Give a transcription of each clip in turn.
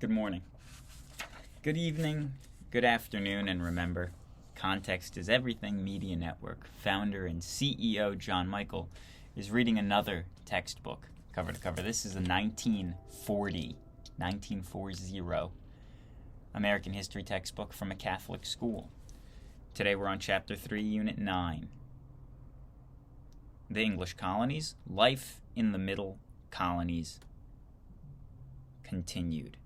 Good morning. Good evening, good afternoon, and remember, context is everything. Media Network founder and CEO John Michael is reading another textbook, cover to cover. This is a 1940 American history textbook from a Catholic school. Today we're on Chapter 3, Unit 9. The English Colonies, Life in the Middle Colonies continued.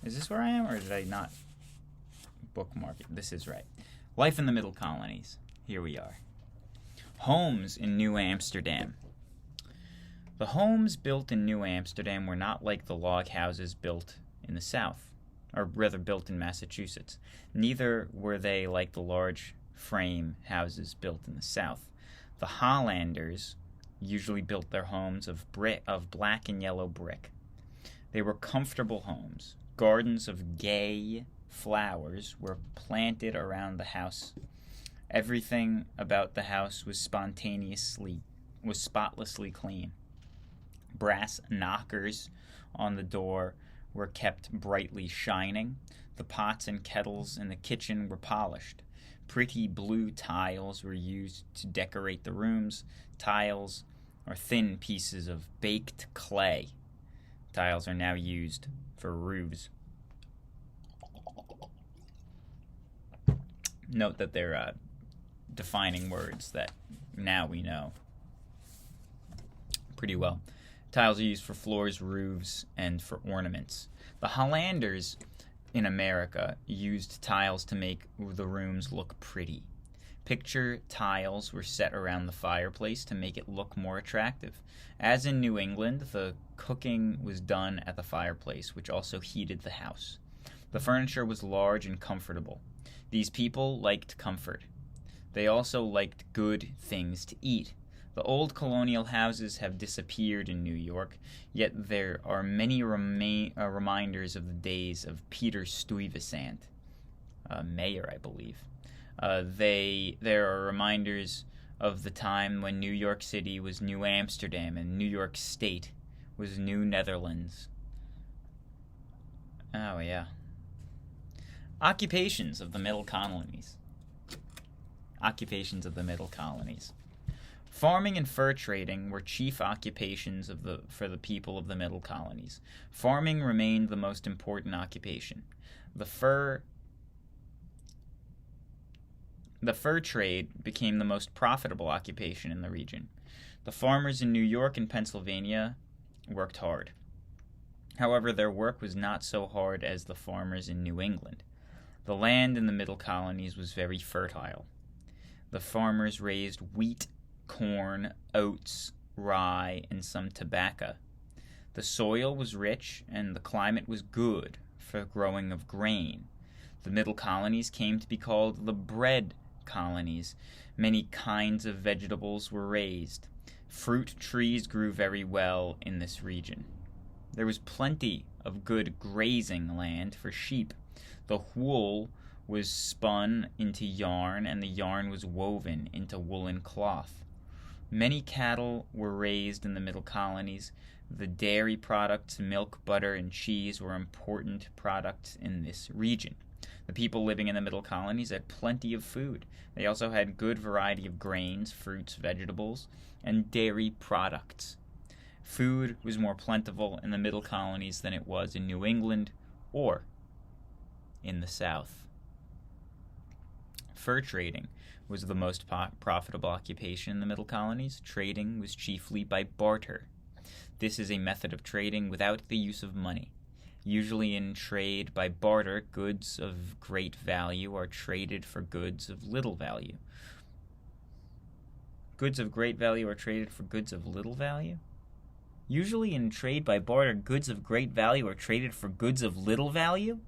Is this where I am, or did I not bookmark it? This is right. Life in the Middle Colonies. Here we are. Homes in New Amsterdam. The homes built in New Amsterdam were not like the log houses built in the South, or rather built in Massachusetts. Neither were they like the large frame houses built in the South. The Hollanders usually built their homes of black and yellow brick. They were comfortable homes. Gardens of gay flowers were planted around the house. Everything about the house was spotlessly clean. Brass knockers on the door were kept brightly shining. The pots and kettles in the kitchen were polished. Pretty blue tiles were used to decorate the rooms. Tiles are thin pieces of baked clay. Tiles are now used for roofs. Note that they're defining words that now we know pretty well. Tiles are used for floors, roofs, and for ornaments. The Hollanders in America used tiles to make the rooms look pretty. Picture tiles were set around the fireplace to make it look more attractive. As in New England, the cooking was done at the fireplace, which also heated the house. The furniture was large and comfortable. These people liked comfort. They also liked good things to eat. The old colonial houses have disappeared in New York, yet there are many reminders of the days of Peter Stuyvesant, mayor, I believe. There are reminders of the time when New York City was New Amsterdam and New York State was New Netherlands. Oh, yeah. Occupations of the Middle Colonies. Farming and fur trading were chief occupations for the people of the Middle Colonies. Farming remained the most important occupation. The fur trade became the most profitable occupation in the region. The farmers in New York and Pennsylvania worked hard. However, their work was not so hard as the farmers in New England. The land in the Middle Colonies was very fertile. The farmers raised wheat, corn, oats, rye, and some tobacco. The soil was rich, and the climate was good for growing of grain. The Middle Colonies came to be called the bread colonies. Many kinds of vegetables were raised. Fruit trees grew very well in this region. There was plenty of good grazing land for sheep. The wool was spun into yarn, and the yarn was woven into woolen cloth. Many cattle were raised in the Middle Colonies. The dairy products, milk, butter, and cheese were important products in this region. The people living in the Middle Colonies had plenty of food. They also had good variety of grains, fruits, vegetables, and dairy products. Food was more plentiful in the Middle Colonies than it was in New England or in the South. Fur trading was the most profitable occupation in the Middle Colonies. Trading was chiefly by barter. This is a method of trading without the use of money. Usually in trade by barter, goods of great value are traded for goods of little value. Goods of great value are traded for goods of little value? Usually in trade by barter, goods of great value are traded for goods of little value?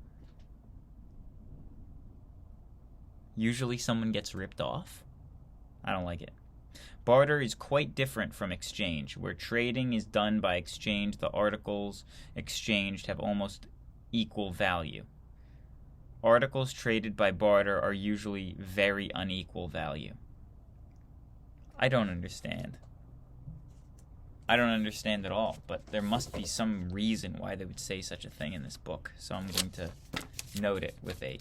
Usually someone gets ripped off? I don't like it. Barter is quite different from exchange. Where trading is done by exchange, the articles exchanged have almost equal value. Articles traded by barter are usually very unequal value. I don't understand. I don't understand at all, but there must be some reason why they would say such a thing in this book. So I'm going to note it with a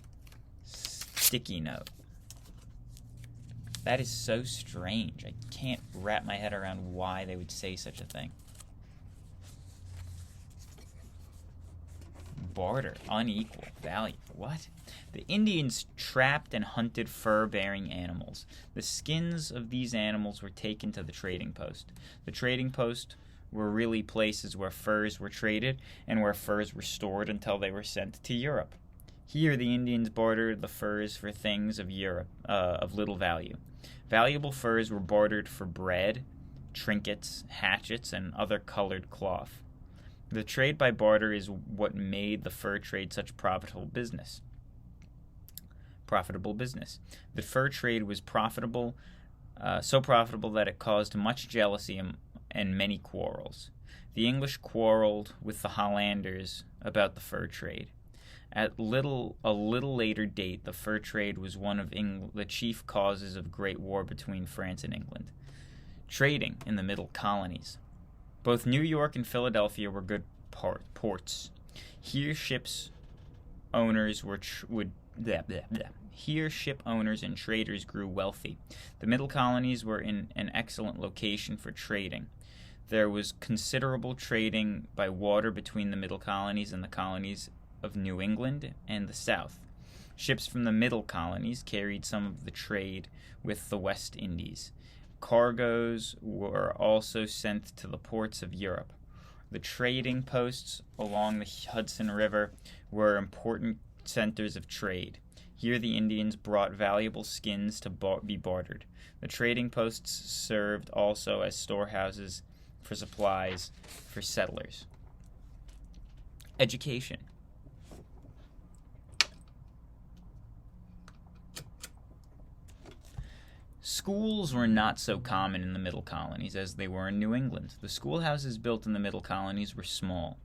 sticky note. That is so strange. I can't wrap my head around why they would say such a thing. Barter, unequal value. What? The Indians trapped and hunted fur-bearing animals. The skins of these animals were taken to the trading post. The trading post were really places where furs were traded and where furs were stored until they were sent to Europe. Here, the Indians bartered the furs for things of little value. Valuable furs were bartered for bread, trinkets, hatchets, and other colored cloth. The trade by barter is what made the fur trade such profitable business. The fur trade was profitable, so profitable that it caused much jealousy and many quarrels. The English quarreled with the Hollanders about the fur trade. At a little later date, the fur trade was one of the chief causes of great war between France and England. Trading in the middle colonies. Both New York and Philadelphia were good ports. Here, ship owners and traders grew wealthy. The middle colonies were in an excellent location for trading. There was considerable trading by water between the middle colonies and the colonies of New England and the South. Ships from the middle colonies carried some of the trade with the West Indies. Cargoes were also sent to the ports of Europe. The trading posts along the Hudson River were important centers of trade. Here the Indians brought valuable skins to be bartered. The trading posts served also as storehouses for supplies for settlers. Education. Schools were not so common in the middle colonies as they were in New England. The schoolhouses built in the middle colonies were small.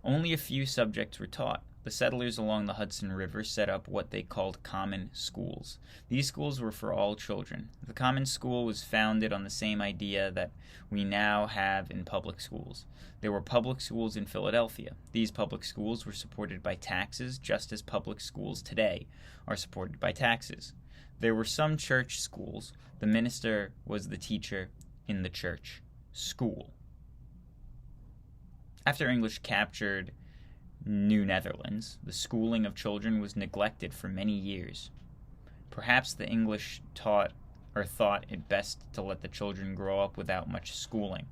Only a few subjects were taught. The settlers along the Hudson River set up what they called common schools. These schools were for all children. The common school was founded on the same idea that we now have in public schools. There were public schools in Philadelphia. These public schools were supported by taxes, just as public schools today are supported by taxes. There were some church schools. The minister was the teacher in the church school. After English captured New Netherlands, the schooling of children was neglected for many years. Perhaps the English thought it best to let the children grow up without much schooling,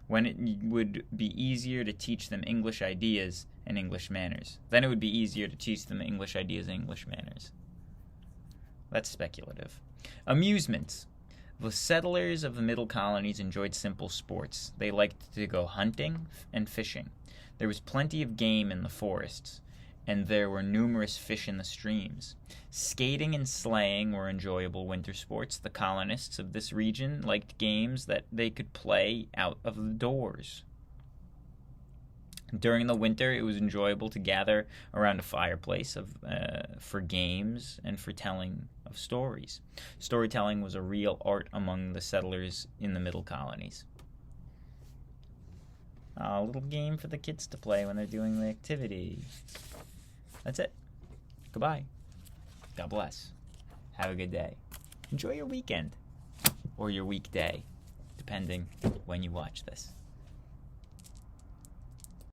when it would be easier to teach them English ideas and English manners. Then it would be easier to teach them English ideas and English manners. That's speculative. Amusements. The settlers of the middle colonies enjoyed simple sports. They liked to go hunting and fishing. There was plenty of game in the forests, and there were numerous fish in the streams. Skating and sleighing were enjoyable winter sports. The colonists of this region liked games that they could play out of the doors. During the winter, it was enjoyable to gather around a fireplace for games and for telling of stories. Storytelling was a real art among the settlers in the middle colonies. A little game for the kids to play when they're doing the activity. That's it. Goodbye. God bless. Have a good day. Enjoy your weekend. Or your weekday, depending when you watch this.